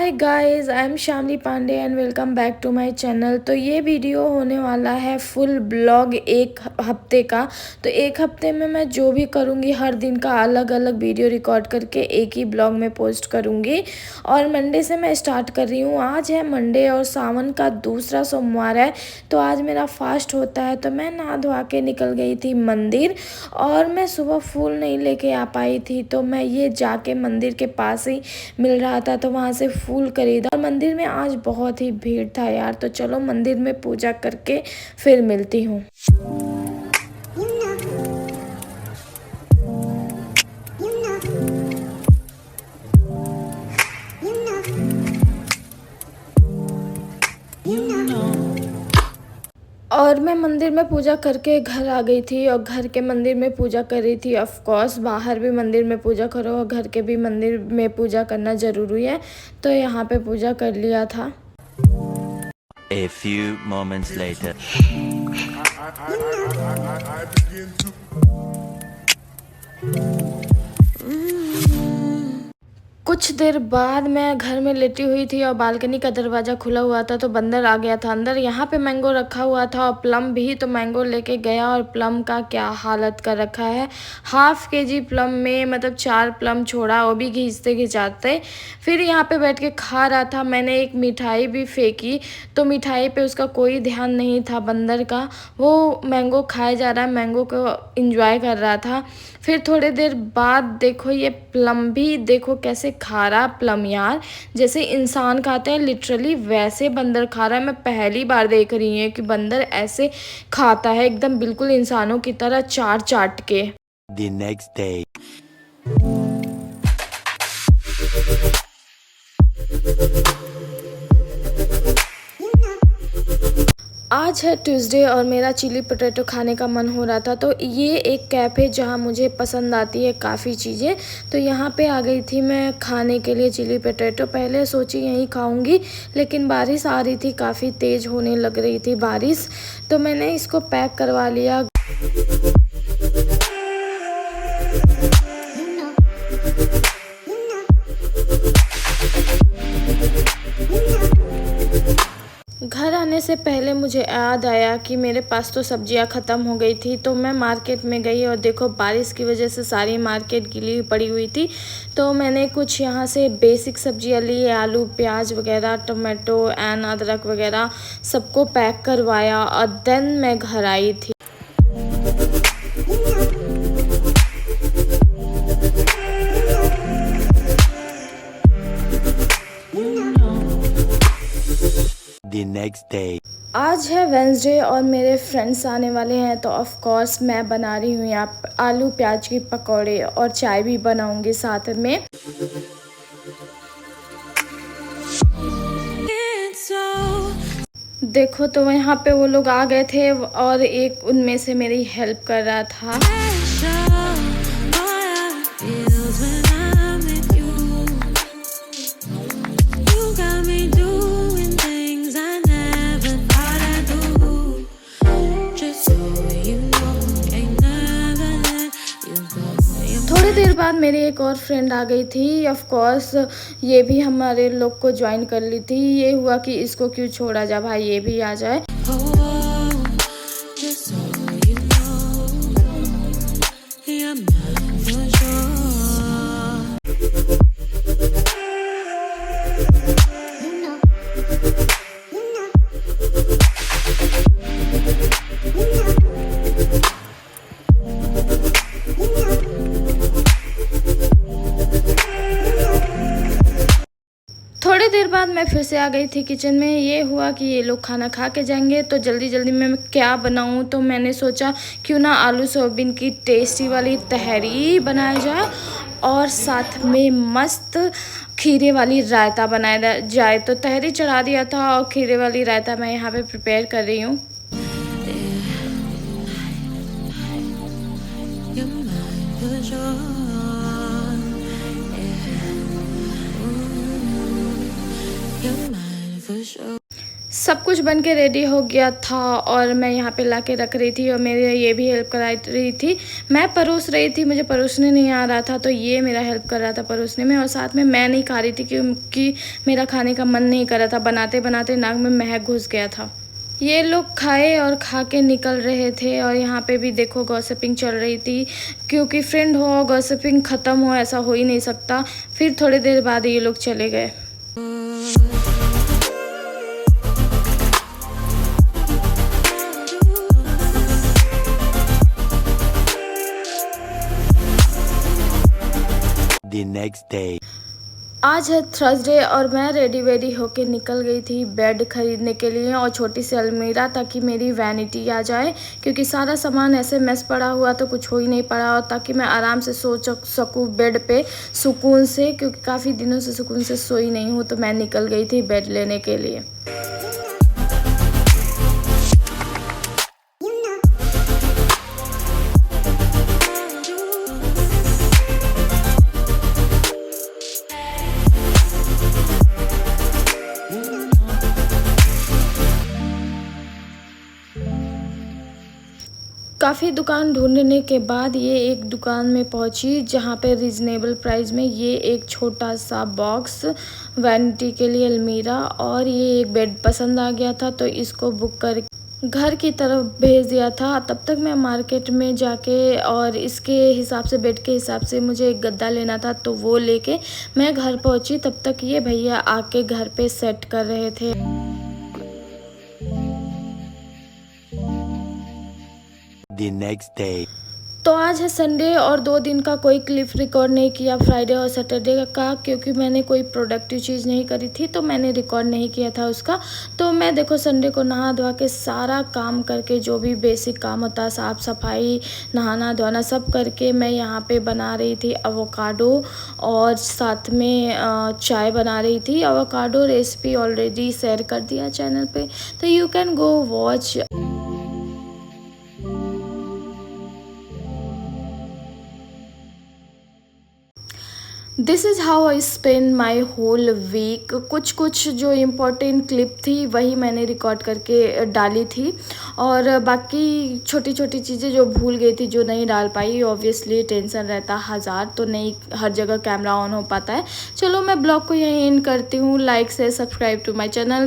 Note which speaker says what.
Speaker 1: Hi guys, I am Shamli Pandey and welcome back to my channel. तो ये video होने वाला है फुल ब्लॉग एक हफ्ते का। तो एक हफ्ते में मैं जो भी करूँगी हर दिन का अलग अलग वीडियो रिकॉर्ड करके एक ही ब्लॉग में पोस्ट करूँगी। और मंडे से मैं स्टार्ट कर रही हूँ। आज है मंडे और सावन का दूसरा सोमवार है, तो आज मेरा फास्ट होता है। तो मैं नहा धोवा के निकल गई थी मंदिर, और मैं सुबह फूल नहीं लेके आ पाई थी, तो मैं ये जाके मंदिर के पास ही मिल रहा था तो वहाँ से फूल खरीदा। और मंदिर में आज बहुत ही भीड़ था यार। तो चलो मंदिर में पूजा करके फिर मिलती हूँ। और मैं मंदिर में पूजा करके घर आ गई थी, और घर के मंदिर में पूजा कर रही थी। ऑफ कोर्स बाहर भी मंदिर में पूजा करो और घर के भी मंदिर में पूजा करना ज़रूरी है, तो यहाँ पे पूजा कर लिया था।
Speaker 2: A few moments later. I begin to
Speaker 1: कुछ देर बाद मैं घर में लेटी हुई थी और बालकनी का दरवाज़ा खुला हुआ था, तो बंदर आ गया था अंदर। यहाँ पे मैंगो रखा हुआ था और प्लम भी, तो मैंगो लेके गया और प्लम का क्या हालत कर रखा है। हाफ केजी प्लम में मतलब 4 प्लम छोड़ा, वो भी घिसते घिंचाते। फिर यहाँ पे बैठ के खा रहा था। मैंने एक मिठाई भी फेंकी, तो मिठाई पे उसका कोई ध्यान नहीं था बंदर का। वो मैंगो खाए जा रहा है, मैंगो को इंजॉय कर रहा था। फिर थोड़ी देर बाद देखो ये प्लम भी देखो कैसे खा रहा प्लम यार, जैसे इंसान खाते हैं लिटरली वैसे बंदर खा रहा है। मैं पहली बार देख रही हूँ कि बंदर ऐसे खाता है, एकदम बिल्कुल इंसानों की तरह चाट चाट के।
Speaker 2: The next day.
Speaker 1: आज है ट्यूसडे और मेरा चिली पोटैटो खाने का मन हो रहा था। तो ये एक कैफ़े जहाँ मुझे पसंद आती है काफ़ी चीज़ें, तो यहाँ पे आ गई थी मैं खाने के लिए चिली पोटैटो। पहले सोची यहीं खाऊंगी, लेकिन बारिश आ रही थी, काफ़ी तेज़ होने लग रही थी बारिश, तो मैंने इसको पैक करवा लिया। घर आने से पहले मुझे याद आया कि मेरे पास तो सब्जियां ख़त्म हो गई थी, तो मैं मार्केट में गई और देखो बारिश की वजह से सारी मार्केट गीली पड़ी हुई थी। तो मैंने कुछ यहाँ से बेसिक सब्जियां ली, आलू प्याज वगैरह, टमाटो एंड अदरक वगैरह सबको पैक करवाया, और देन मैं घर आई थी।
Speaker 2: The next day.
Speaker 1: आज है वेंसडे और मेरे फ्रेंड्स आने वाले हैं, तो ऑफ कोर्स मैं बना रही हूँ यहाँ आलू प्याज की पकौड़े, और चाय भी बनाऊंगी साथ में। देखो तो यहाँ पे वो लोग आ गए थे और एक उनमें से मेरी हेल्प कर रहा था। थोड़ी देर बाद मेरी एक और फ्रेंड आ गई थी। ऑफ कोर्स ये भी हमारे लोग को ज्वाइन कर ली थी। ये हुआ कि इसको क्यों छोड़ा जाए, भाई ये भी आ जाए। थोड़ी देर बाद मैं फिर से आ गई थी किचन में। ये हुआ कि ये लोग खाना खा के जाएंगे, तो जल्दी जल्दी में मैं क्या बनाऊं, तो मैंने सोचा क्यों ना आलू सोयाबीन की टेस्टी वाली तहरी बनाया जाए, और साथ में मस्त खीरे वाली रायता बनाया जाए। तो तहरी चढ़ा दिया था और खीरे वाली रायता मैं यहाँ पे प्रिपेयर कर रही हूँ। सब कुछ बन के रेडी हो गया था और मैं यहाँ पे ला के रख रही थी और मेरे ये भी हेल्प करा रही थी। मैं परोस रही थी, मुझे परोसने नहीं आ रहा था, तो ये मेरा हेल्प कर रहा था परोसने में। और साथ में मैं नहीं खा रही थी क्योंकि मेरा खाने का मन नहीं कर रहा था। बनाते बनाते नाक में महक घुस गया था। ये लोग खाए और खा के निकल रहे थे और यहाँ पे भी देखो गॉसिपिंग चल रही थी, क्योंकि फ्रेंड हो और गॉसिपिंग ख़त्म हो ऐसा हो ही नहीं सकता। फिर थोड़ी देर बाद ये लोग चले गए।
Speaker 2: The next day.
Speaker 1: आज है थर्सडे और मैं रेडी वेडी होके निकल गई थी बेड खरीदने के लिए और छोटी सी अलमीरा, ताकि मेरी वैनिटी आ जाए, क्योंकि सारा सामान ऐसे मेस पड़ा हुआ तो कुछ हो ही नहीं पड़ा, और ताकि मैं आराम से सो सकूँ बेड पे सुकून से, क्योंकि काफ़ी दिनों से सुकून से सोई नहीं हूँ। तो मैं निकल गई थी बेड लेने के लिए। काफ़ी दुकान ढूंढने के बाद ये एक दुकान में पहुंची जहां पे रिजनेबल प्राइस में ये एक छोटा सा बॉक्स वैनिटी के लिए अलमीरा और ये एक बेड पसंद आ गया था, तो इसको बुक कर घर की तरफ भेज दिया था। तब तक मैं मार्केट में जाके और इसके हिसाब से बेड के हिसाब से मुझे एक गद्दा लेना था, तो वो लेके मैं घर पहुंची। तब तक ये भैया आके घर पे सेट कर रहे थे।
Speaker 2: The next day.
Speaker 1: तो आज है संडे और 2 दिन का कोई क्लिप रिकॉर्ड नहीं किया, फ्राइडे और सैटरडे का, क्योंकि मैंने कोई प्रोडक्टिव चीज़ नहीं करी थी, तो मैंने रिकॉर्ड नहीं किया था उसका। तो मैं देखो संडे को नहा धोवा के सारा काम करके, जो भी बेसिक काम होता है साफ़ सफाई नहाना धोना सब करके, मैं यहाँ पे बना रही थी एवोकाडो और साथ में चाय बना रही थी। एवोकाडो रेसिपी ऑलरेडी शेयर कर दिया चैनल पे, तो you can go watch. This is how I spend my whole week. कुछ जो इम्पोर्टेंट क्लिप थी वही मैंने रिकॉर्ड करके डाली थी, और बाकी छोटी छोटी चीज़ें जो भूल गई थी, जो नहीं डाल पाई, ऑब्वियसली टेंशन रहता हज़ार, तो नहीं हर जगह कैमरा ऑन हो पाता है। चलो मैं ब्लॉग को यहीं एंड करती हूँ। लाइक से सब्सक्राइब टू माई चैनल।